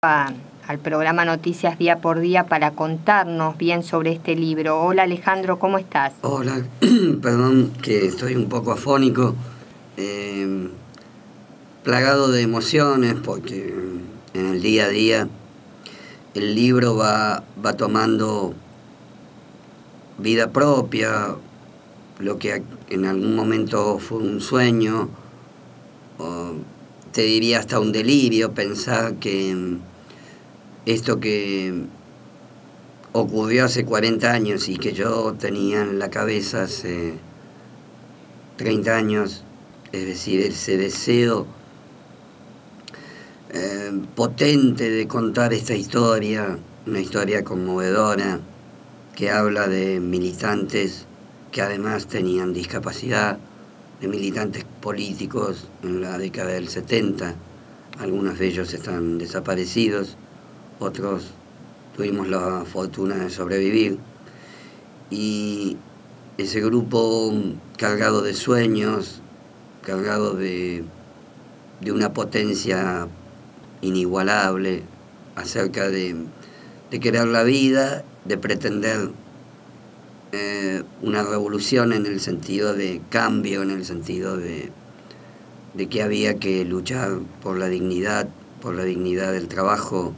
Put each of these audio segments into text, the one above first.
al programa Noticias Día por Día para contarnos bien sobre este libro. Hola Alejandro, ¿cómo estás? Hola, perdón que estoy un poco afónico, plagado de emociones porque en el día a día el libro va tomando vida propia, lo que en algún momento fue un sueño, o te diría hasta un delirio, pensar que esto que ocurrió hace 40 años y que yo tenía en la cabeza hace 30 años, es decir, ese deseo potente de contar esta historia, una historia conmovedora que habla de militantes que además tenían discapacidad, de militantes políticos en la década del 70, algunos de ellos están desaparecidos, otros tuvimos la fortuna de sobrevivir, y ese grupo cargado de sueños, cargado de una potencia inigualable acerca de querer la vida, de pretender una revolución en el sentido de cambio, en el sentido de que había que luchar por la dignidad del trabajo,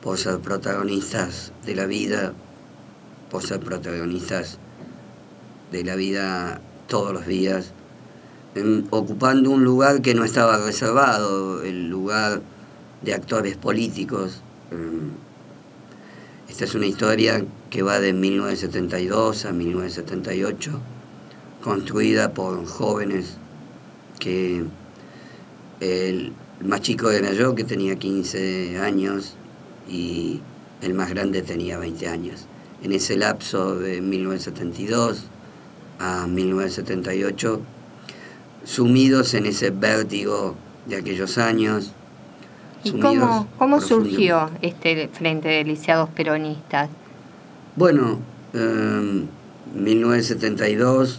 por ser protagonistas de la vida, por ser protagonistas de la vida todos los días, ocupando un lugar que no estaba reservado, el lugar de actores políticos. Esta es una historia que va de 1972 a 1978, construida por jóvenes que el más chico era yo, que tenía 15 años, y el más grande tenía 20 años. En ese lapso de 1972 a 1978, sumidos en ese vértigo de aquellos años. ¿Y cómo surgió este Frente de Lisiados Peronistas? Bueno, 1972,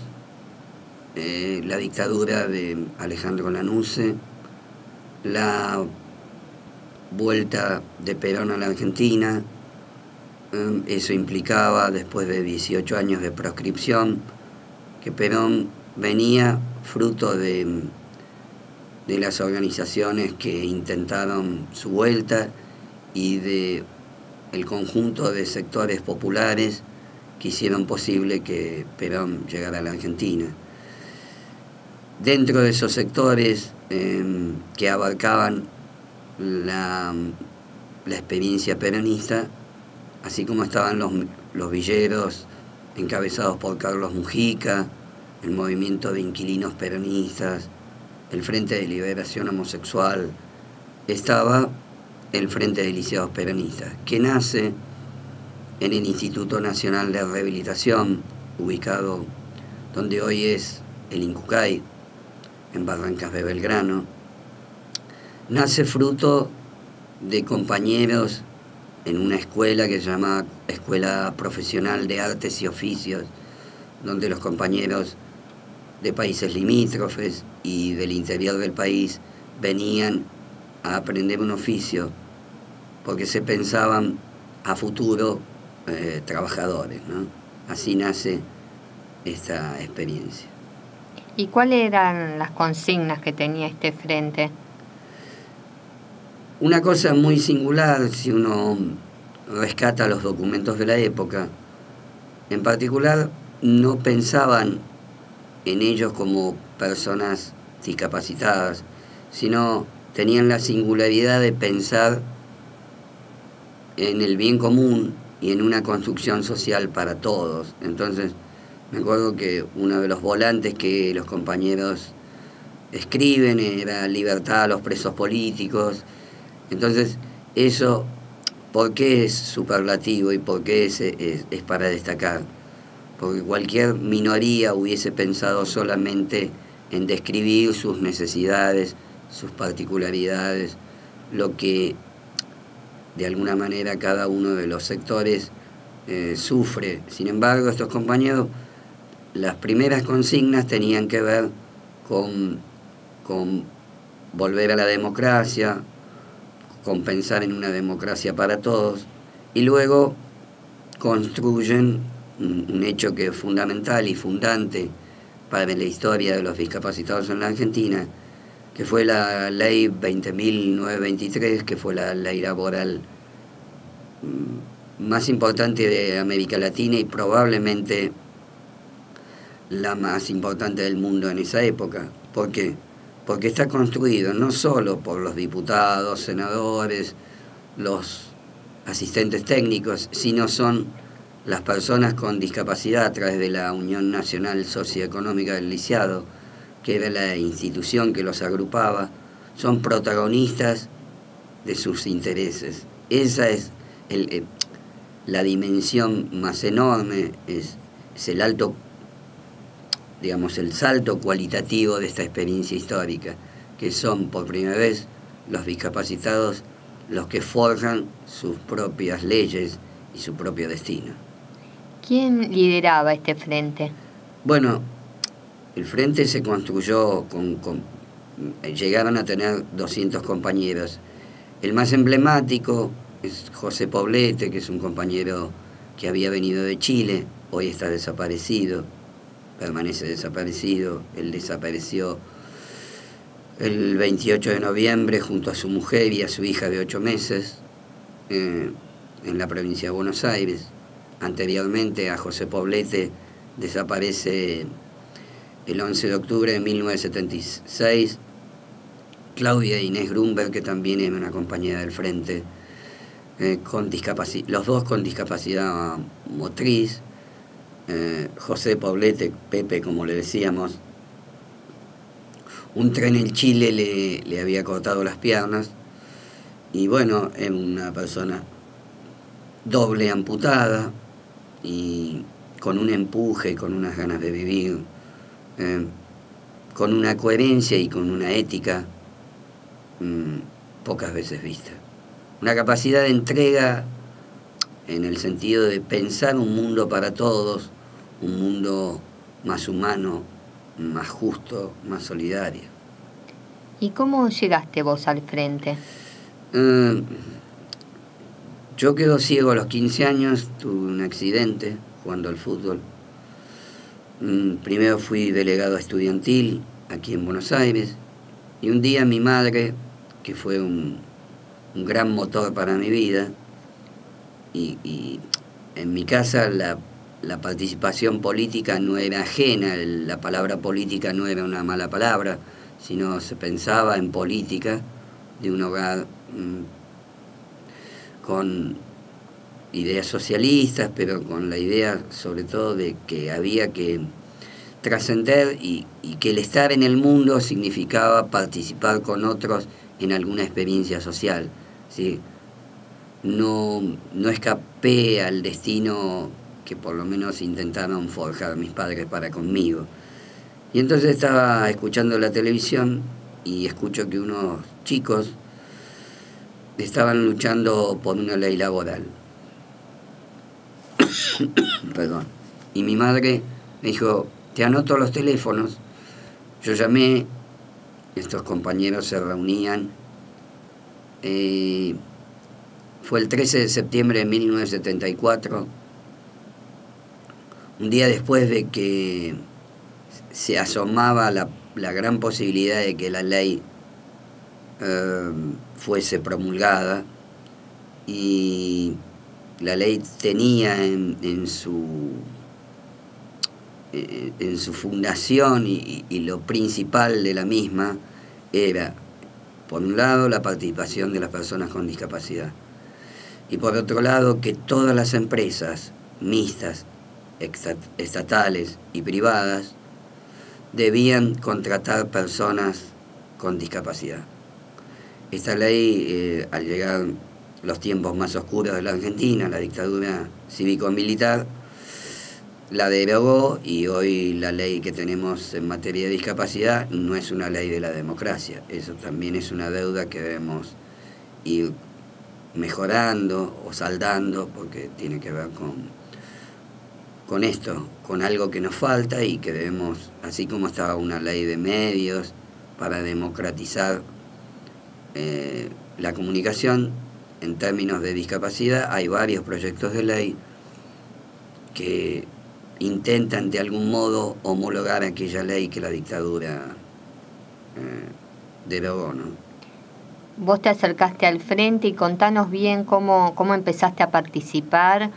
la dictadura de Alejandro Lanusse, la vuelta de Perón a la Argentina, eso implicaba, después de 18 años de proscripción, que Perón venía fruto de las organizaciones que intentaron su vuelta y de el conjunto de sectores populares que hicieron posible que Perón llegara a la Argentina. Dentro de esos sectores que abarcaban la experiencia peronista, así como estaban los villeros encabezados por Carlos Mujica, el movimiento de inquilinos peronistas, el Frente de Liberación Homosexual, estaba el Frente de Lisiados Peronistas, que nace en el Instituto Nacional de Rehabilitación, ubicado donde hoy es el Incucay, en Barrancas de Belgrano. Nace fruto de compañeros en una escuela que se llama Escuela Profesional de Artes y Oficios, donde los compañeros de países limítrofes y del interior del país venían a aprender un oficio porque se pensaban a futuro trabajadores, ¿no? Así nace esta experiencia. ¿Y cuáles eran las consignas que tenía este frente? Una cosa muy singular, si uno rescata los documentos de la época, en particular no pensaban en ellos como personas discapacitadas, sino tenían la singularidad de pensar en el bien común y en una construcción social para todos. Entonces, me acuerdo que uno de los volantes que los compañeros escriben era libertad a los presos políticos. Entonces, eso, ¿por qué es superlativo y por qué es para destacar? Porque cualquier minoría hubiese pensado solamente en describir sus necesidades, sus particularidades, lo que de alguna manera cada uno de los sectores sufre. Sin embargo, estos compañeros, las primeras consignas tenían que ver con volver a la democracia, pensar en una democracia para todos, y luego construyen un hecho que es fundamental y fundante para la historia de los discapacitados en la Argentina, que fue la ley 20.923, que fue la ley laboral más importante de América Latina y probablemente la más importante del mundo en esa época. ¿Por qué? Porque está construido no solo por los diputados, senadores, los asistentes técnicos, sino son las personas con discapacidad a través de la Unión Nacional Socioeconómica del Lisiado, que era la institución que los agrupaba, son protagonistas de sus intereses. Esa es la dimensión más enorme, es el alto, digamos, el salto cualitativo de esta experiencia histórica, que son por primera vez los discapacitados los que forjan sus propias leyes y su propio destino. ¿Quién lideraba este frente? Bueno, el frente se construyó llegaron a tener 200 compañeros. El más emblemático es José Poblete, que es un compañero que había venido de Chile, hoy está desaparecido, permanece desaparecido. Él desapareció el 28 de noviembre junto a su mujer y a su hija de 8 meses en la provincia de Buenos Aires. Anteriormente a José Poblete desaparece el 11 de octubre de 1976 Claudia Inés Grunberg, que también es una compañera del frente, los dos con discapacidad motriz. José Poblete, Pepe como le decíamos, un tren en Chile le había cortado las piernas y bueno, es una persona doble amputada y con un empuje, con unas ganas de vivir, con una coherencia y con una ética pocas veces vista. Una capacidad de entrega en el sentido de pensar un mundo para todos, un mundo más humano, más justo, más solidario. ¿Y cómo llegaste vos al frente? Yo quedo ciego a los 15 años, tuve un accidente jugando al fútbol. Primero fui delegado estudiantil aquí en Buenos Aires y un día mi madre, que fue un gran motor para mi vida, y en mi casa la participación política no era ajena, la palabra política no era una mala palabra, sino se pensaba en política de un hogar con ideas socialistas, pero con la idea sobre todo de que había que trascender y que el estar en el mundo significaba participar con otros en alguna experiencia social, ¿sí? No escapé al destino que por lo menos intentaron forjar mis padres para conmigo. Y entonces estaba escuchando la televisión y escucho que unos chicos estaban luchando por una ley laboral. Perdón. Y mi madre me dijo, te anoto los teléfonos. Yo llamé, estos compañeros se reunían. Fue el 13 de septiembre de 1974, un día después de que se asomaba la gran posibilidad de que la ley fuese promulgada, y la ley tenía en su fundación y lo principal de la misma era, por un lado, la participación de las personas con discapacidad y por otro lado, que todas las empresas mixtas, estatales y privadas, debían contratar personas con discapacidad. Esta ley, al llegar los tiempos más oscuros de la Argentina, la dictadura cívico-militar, la derogó, y hoy la ley que tenemos en materia de discapacidad no es una ley de la democracia. Eso también es una deuda que debemos ir mejorando o saldando, porque tiene que ver con esto, con algo que nos falta y que debemos, así como estaba una ley de medios para democratizar la comunicación, en términos de discapacidad, hay varios proyectos de ley que intentan de algún modo homologar aquella ley que la dictadura derogó, ¿no? Vos te acercaste al frente y contanos bien cómo empezaste a participar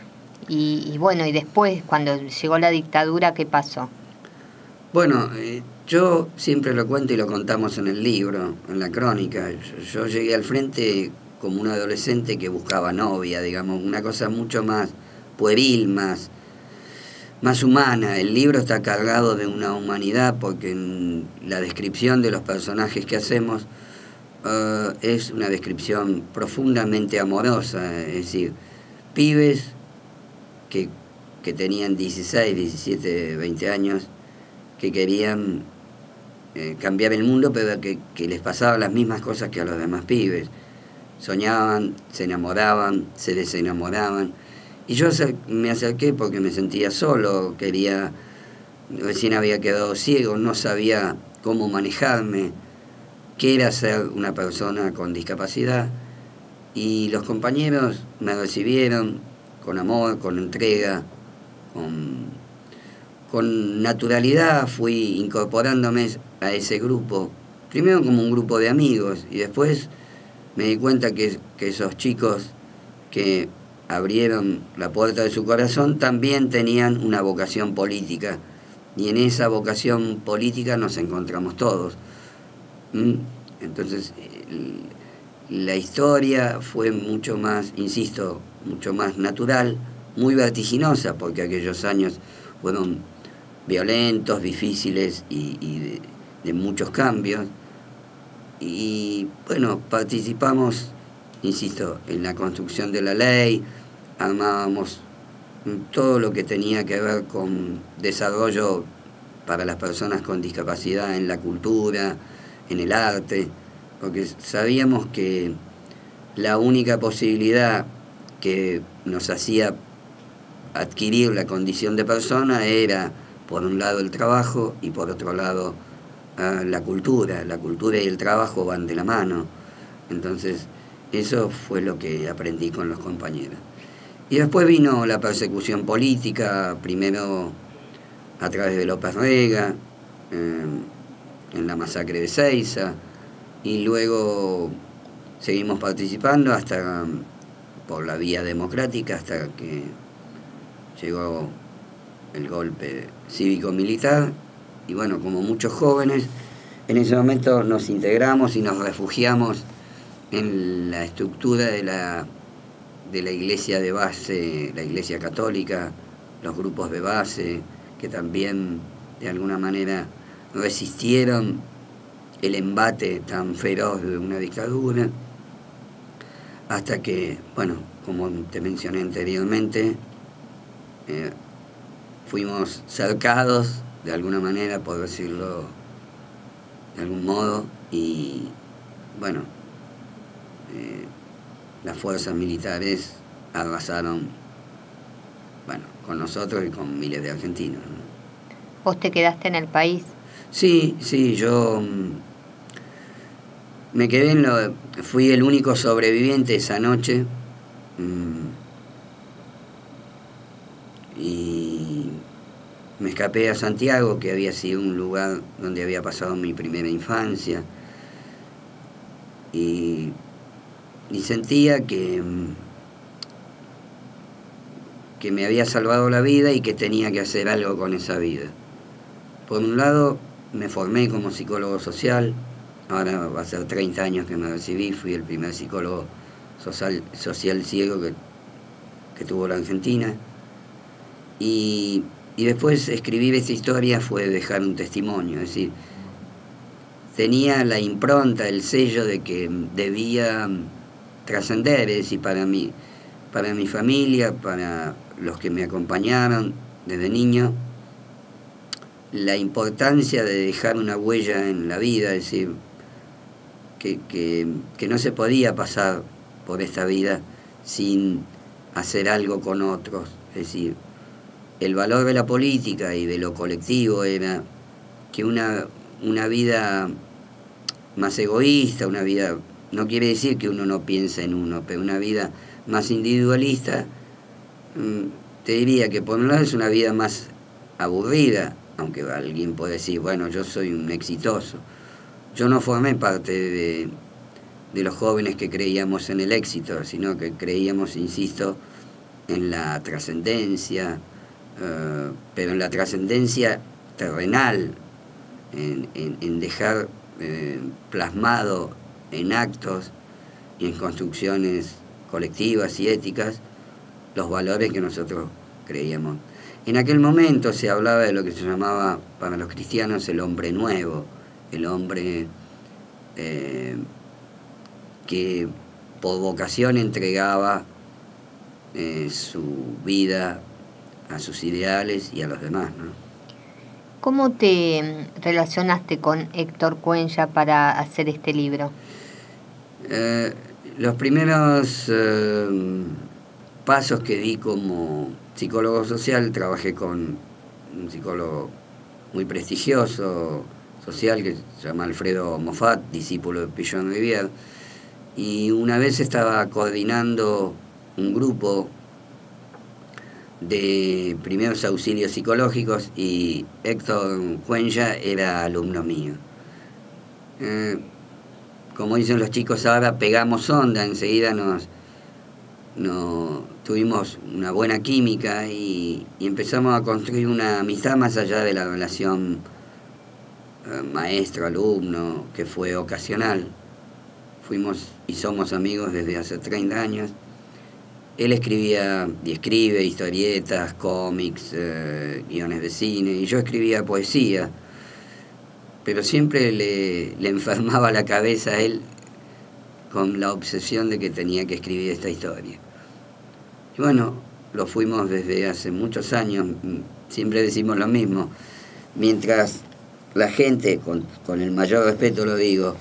y bueno, y después, cuando llegó la dictadura, ¿qué pasó? Bueno, yo siempre lo cuento y lo contamos en el libro, en la crónica. Yo llegué al frente como un adolescente que buscaba novia, digamos, una cosa mucho más pueril, más humana. El libro está cargado de una humanidad porque en la descripción de los personajes que hacemos es una descripción profundamente amorosa, es decir, pibes que tenían 16, 17, 20 años, que querían cambiar el mundo, pero que les pasaban las mismas cosas que a los demás pibes. Soñaban, se enamoraban, se desenamoraban. Y yo me acerqué porque me sentía solo, recién había quedado ciego, no sabía cómo manejarme, qué era ser una persona con discapacidad. Y los compañeros me recibieron con amor, con entrega, con naturalidad. Fui incorporándome a ese grupo, primero como un grupo de amigos, y después me di cuenta que esos chicos que abrieron la puerta de su corazón también tenían una vocación política, y en esa vocación política nos encontramos todos. Entonces la historia fue mucho más, insisto, mucho más natural, muy vertiginosa, porque aquellos años fueron violentos, difíciles y de muchos cambios. Y bueno, participamos, insisto, en la construcción de la ley, armábamos todo lo que tenía que ver con desarrollo para las personas con discapacidad en la cultura, en el arte, porque sabíamos que la única posibilidad que nos hacía adquirir la condición de persona era, por un lado, el trabajo y por otro lado, la cultura. La cultura y el trabajo van de la mano. Entonces, eso fue lo que aprendí con los compañeros. Y después vino la persecución política, primero a través de López Rega, en la masacre de Seiza, y luego seguimos participando hasta por la vía democrática, hasta que llegó el golpe cívico-militar. Y bueno, como muchos jóvenes, en ese momento nos integramos y nos refugiamos en la estructura de la iglesia de base, la iglesia católica, los grupos de base, que también de alguna manera resistieron el embate tan feroz de una dictadura, hasta que, bueno, como te mencioné anteriormente, fuimos cercados de alguna manera, por decirlo de algún modo, y bueno, las fuerzas militares arrasaron, bueno, con nosotros y con miles de argentinos, ¿no? ¿Vos te quedaste en el país? Sí, yo me quedé fui el único sobreviviente esa noche, y me escapé a Santiago, que había sido un lugar donde había pasado mi primera infancia, y sentía que me había salvado la vida y que tenía que hacer algo con esa vida. Por un lado, me formé como psicólogo social. Ahora va a ser 30 años que me recibí, fui el primer psicólogo social ciego que tuvo la Argentina. Y después escribir esta historia fue dejar un testimonio, es decir, tenía la impronta, el sello de que debía trascender, es decir, para mi familia, para los que me acompañaron desde niño, la importancia de dejar una huella en la vida, es decir, que no se podía pasar por esta vida sin hacer algo con otros. Es decir, el valor de la política y de lo colectivo era que una vida más egoísta, una vida no quiere decir que uno no piense en uno, pero una vida más individualista, te diría que por un lado es una vida más aburrida, aunque alguien puede decir, bueno, yo soy un exitoso. Yo no formé parte de los jóvenes que creíamos en el éxito, sino que creíamos, insisto, en la trascendencia, pero en la trascendencia terrenal, en dejar plasmado en actos y en construcciones colectivas y éticas los valores que nosotros creíamos. En aquel momento se hablaba de lo que se llamaba para los cristianos el hombre nuevo, el hombre que por vocación entregaba su vida a sus ideales y a los demás, ¿no? ¿Cómo te relacionaste con Héctor Cuenya para hacer este libro? Los primeros pasos que di como psicólogo social, trabajé con un psicólogo muy prestigioso social que se llama Alfredo Moffat, discípulo de Pillon Rivière, y una vez estaba coordinando un grupo de primeros auxilios psicológicos y Héctor Cuenya era alumno mío. Como dicen los chicos ahora, pegamos onda, enseguida tuvimos una buena química y empezamos a construir una amistad más allá de la relación maestro-alumno, que fue ocasional. Fuimos y somos amigos desde hace 30 años. Él escribía y escribe historietas, cómics, guiones de cine, y yo escribía poesía, pero siempre le enfermaba la cabeza a él con la obsesión de que tenía que escribir esta historia. Y bueno, lo fuimos desde hace muchos años, siempre decimos lo mismo, mientras la gente, con el mayor respeto lo digo,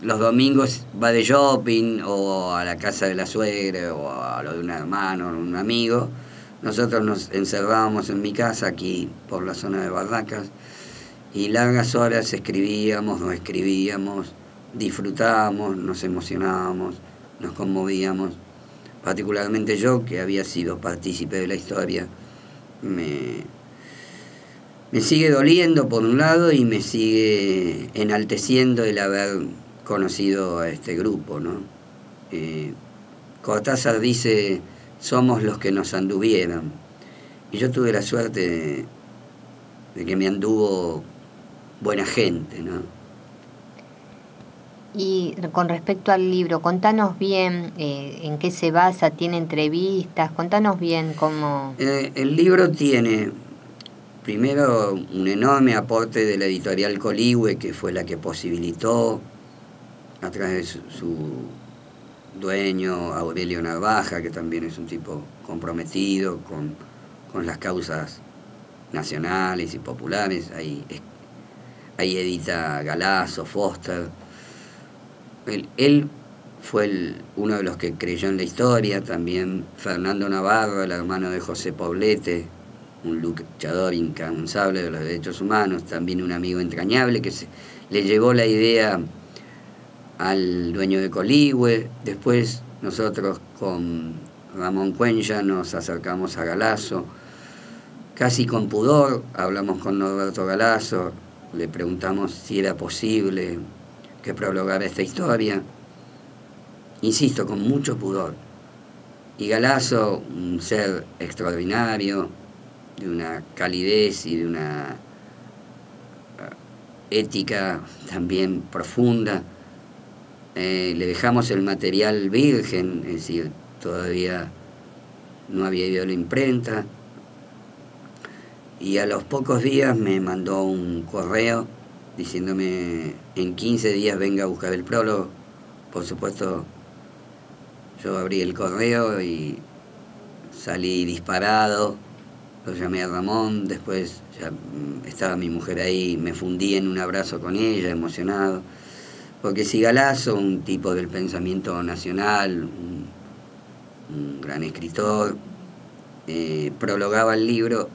los domingos va de shopping o a la casa de la suegra o a lo de un hermano o un amigo, nosotros nos encerrábamos en mi casa aquí por la zona de Barracas y largas horas escribíamos, nos escribíamos, disfrutábamos, nos emocionábamos, nos conmovíamos. Particularmente yo, que había sido partícipe de la historia, me sigue doliendo por un lado y me sigue enalteciendo el haber conocido a este grupo, ¿no? Cortázar dice, somos los que nos anduvieran. Y yo tuve la suerte de que me anduvo buena gente, ¿no? Y con respecto al libro, contanos bien en qué se basa, tiene entrevistas, contanos bien cómo... El libro tiene... Primero, un enorme aporte de la editorial Coligüe, que fue la que posibilitó, a través de su dueño, Aurelio Narvaja, que también es un tipo comprometido con las causas nacionales y populares. Ahí edita Galasso, Foster. Él fue uno de los que creyó en la historia, también Fernando Navarro, el hermano de José Poblete, un luchador incansable de los derechos humanos, también un amigo entrañable que le llevó la idea al dueño de Coligüe. Después nosotros con Ramón Cuenya nos acercamos a Galasso, casi con pudor, hablamos con Norberto Galasso, le preguntamos si era posible que prologara esta historia, insisto, con mucho pudor. Y Galasso, un ser extraordinario, de una calidez y de una ética también profunda. Le dejamos el material virgen, es decir, todavía no había ido a la imprenta, y a los pocos días me mandó un correo diciéndome en 15 días venga a buscar el prólogo. Por supuesto, yo abrí el correo y salí disparado. Lo llamé a Ramón, después ya estaba mi mujer ahí, me fundí en un abrazo con ella, emocionado. Porque si Galasso, un tipo del pensamiento nacional, un gran escritor, prologaba el libro,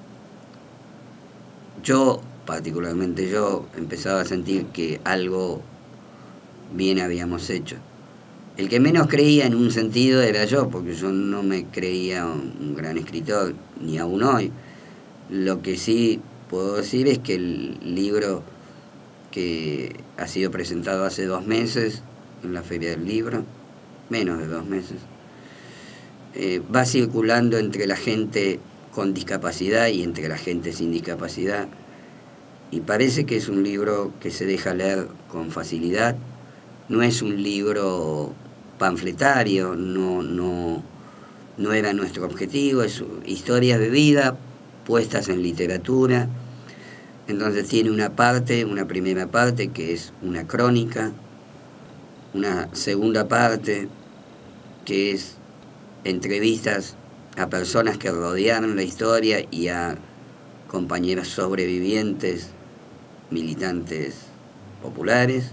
particularmente yo, empezaba a sentir que algo bien habíamos hecho. El que menos creía en un sentido era yo, porque yo no me creía un gran escritor, ni aún hoy. Lo que sí puedo decir es que el libro que ha sido presentado hace 2 meses en la Feria del Libro, menos de 2 meses, va circulando entre la gente con discapacidad y entre la gente sin discapacidad, y parece que es un libro que se deja leer con facilidad. No es un libro panfletario, no era nuestro objetivo, es historias de vida puestas en literatura. Entonces tiene una primera parte que es una crónica, una segunda parte que es entrevistas a personas que rodearon la historia y a compañeros sobrevivientes, militantes populares,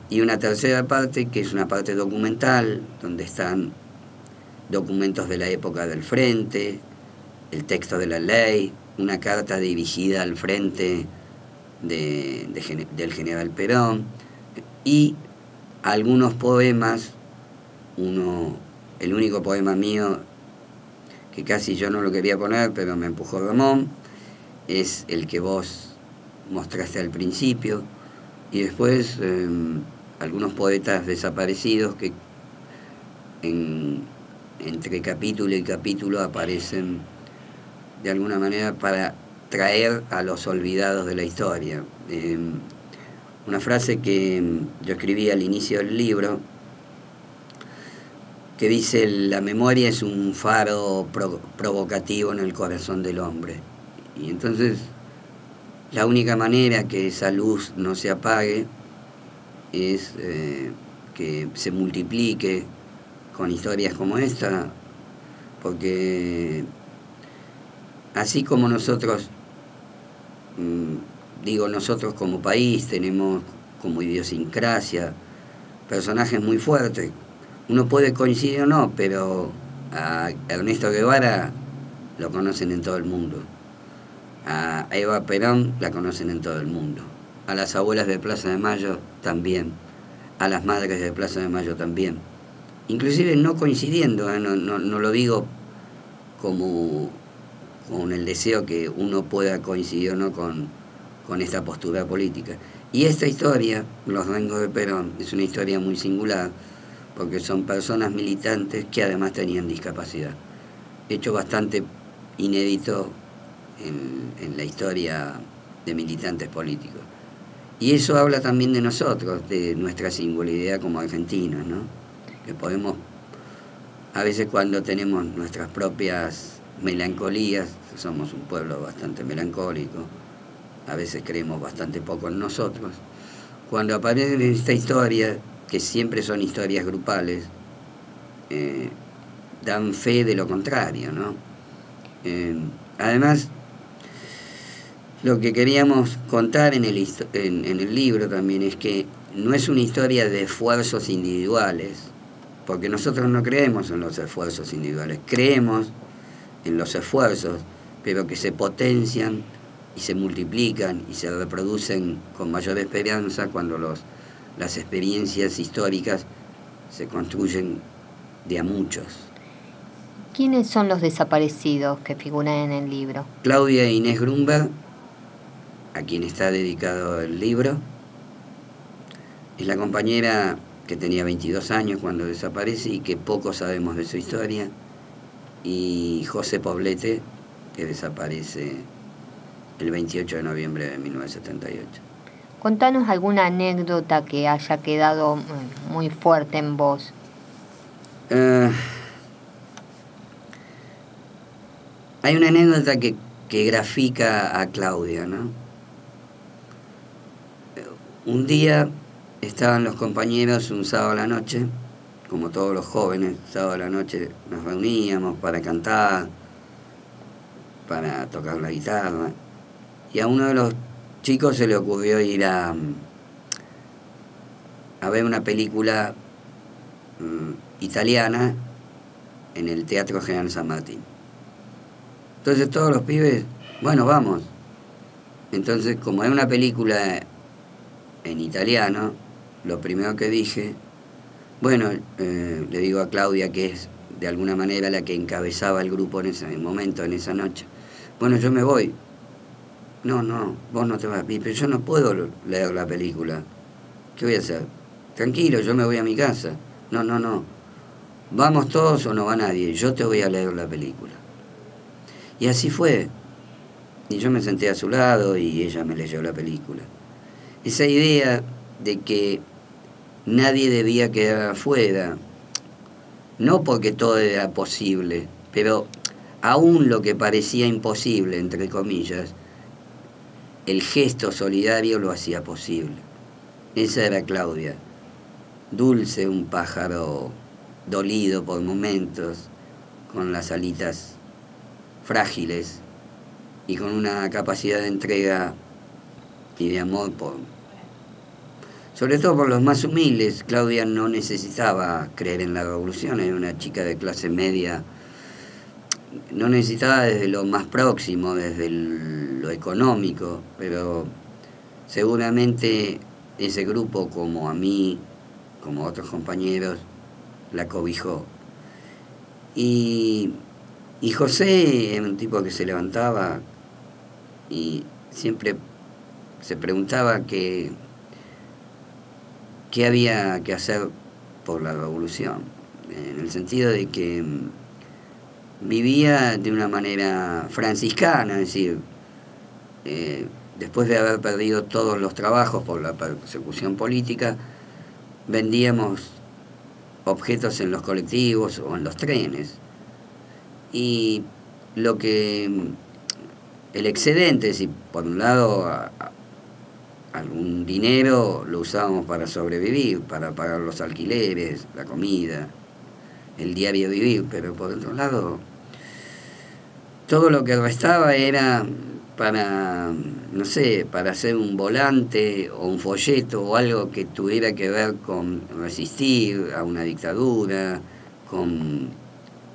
y una tercera parte que es una parte documental, donde están documentos de la época del Frente, el texto de la ley, una carta dirigida al Frente del general Perón, y algunos poemas. El único poema mío que casi yo no lo quería poner, pero me empujó Ramón, es el que vos mostraste al principio, y después algunos poetas desaparecidos que entre capítulo y capítulo aparecen de alguna manera para traer a los olvidados de la historia. Una frase que yo escribí al inicio del libro, que dice: la memoria es un faro provocativo en el corazón del hombre. Y entonces la única manera que esa luz no se apague es que se multiplique con historias como esta, porque así como nosotros, nosotros como país tenemos como idiosincrasia personajes muy fuertes. Uno puede coincidir o no, pero a Ernesto Guevara lo conocen en todo el mundo. A Eva Perón la conocen en todo el mundo. A las abuelas de Plaza de Mayo también. A las madres de Plaza de Mayo también. Inclusive no coincidiendo, no lo digo como con el deseo que uno pueda coincidir o no con esta postura política. Y esta historia, Los Rengos de Perón, es una historia muy singular, porque son personas militantes que además tenían discapacidad. Hecho bastante inédito en la historia de militantes políticos. Y eso habla también de nosotros, de nuestra singularidad como argentinos, ¿no? Que podemos, a veces cuando tenemos nuestras propias melancolías, somos un pueblo bastante melancólico, a veces creemos bastante poco en nosotros, cuando aparecen en esta historia, que siempre son historias grupales, dan fe de lo contrario, ¿no? Además, lo que queríamos contar en el libro también es que no es una historia de esfuerzos individuales, porque nosotros no creemos en los esfuerzos individuales, creemos en los esfuerzos, pero que se potencian y se multiplican y se reproducen con mayor esperanza cuando las experiencias históricas se construyen de a muchos. ¿Quiénes son los desaparecidos que figuran en el libro? Claudia e Inés Grunberg, a quien está dedicado el libro, es la compañera que tenía 22 años cuando desaparece y que poco sabemos de su historia, y José Poblete, que desaparece el 28 de noviembre de 1978. Contanos alguna anécdota que haya quedado muy fuerte en vos. Hay una anécdota que grafica a Claudia, ¿no? Un día estaban los compañeros un sábado a la noche, como todos los jóvenes, sábado a la noche nos reuníamos para cantar, para tocar la guitarra, y a uno de los chicos se le ocurrió ir a ver una película italiana en el Teatro General San Martín. Entonces todos los pibes, bueno, vamos. Entonces, como es una película en italiano, lo primero que dije, bueno, le digo a Claudia, que es de alguna manera la que encabezaba el grupo en ese momento, en esa noche, bueno, yo me voy. No, vos no te vas, pero yo no puedo leer la película. ¿Qué voy a hacer? Tranquilo, yo me voy a mi casa. No. ¿Vamos todos o no va nadie? Yo te voy a leer la película. Y así fue. Y yo me senté a su lado y ella me leyó la película. Esa idea de que nadie debía quedar afuera, no porque todo era posible, pero aún lo que parecía imposible, entre comillas, el gesto solidario lo hacía posible. Esa era Claudia, dulce, un pájaro dolido por momentos, con las alitas frágiles y con una capacidad de entrega y de amor sobre todo por los más humildes. Claudia no necesitaba creer en la revolución, era una chica de clase media, no necesitaba desde lo más próximo, desde lo económico, pero seguramente ese grupo, como a mí, como a otros compañeros, la cobijó. Y José era un tipo que se levantaba y siempre se preguntaba qué había que hacer por la revolución, en el sentido de que vivía de una manera franciscana, es decir, después de haber perdido todos los trabajos por la persecución política, vendíamos objetos en los colectivos o en los trenes. Y lo que el excedente, si por un lado algún dinero lo usábamos para sobrevivir, para pagar los alquileres, la comida, el diario vivir, pero por otro lado todo lo que restaba era para, no sé, para hacer un volante o un folleto o algo que tuviera que ver con resistir a una dictadura, con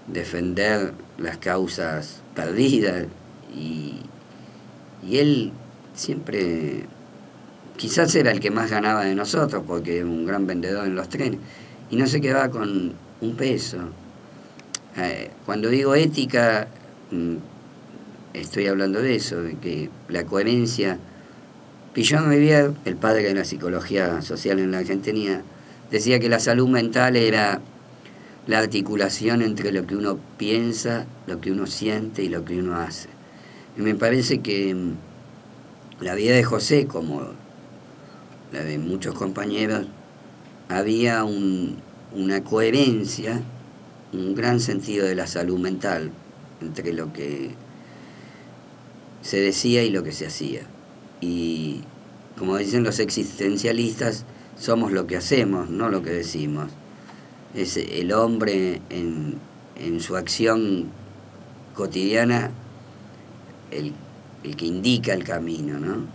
defender las causas perdidas. Y él siempre, quizás era el que más ganaba de nosotros porque era un gran vendedor en los trenes y no se quedaba con un peso. Cuando digo ética, estoy hablando de eso, de que la coherencia. Pillon Rivière, el padre de la psicología social en la Argentina, decía que la salud mental era la articulación entre lo que uno piensa, lo que uno siente y lo que uno hace. Y me parece que la vida de José, como la de muchos compañeros, había una coherencia, un gran sentido de la salud mental entre lo que se decía y lo que se hacía. Y como dicen los existencialistas, somos lo que hacemos, no lo que decimos. Es el hombre en su acción cotidiana el que indica el camino, ¿no?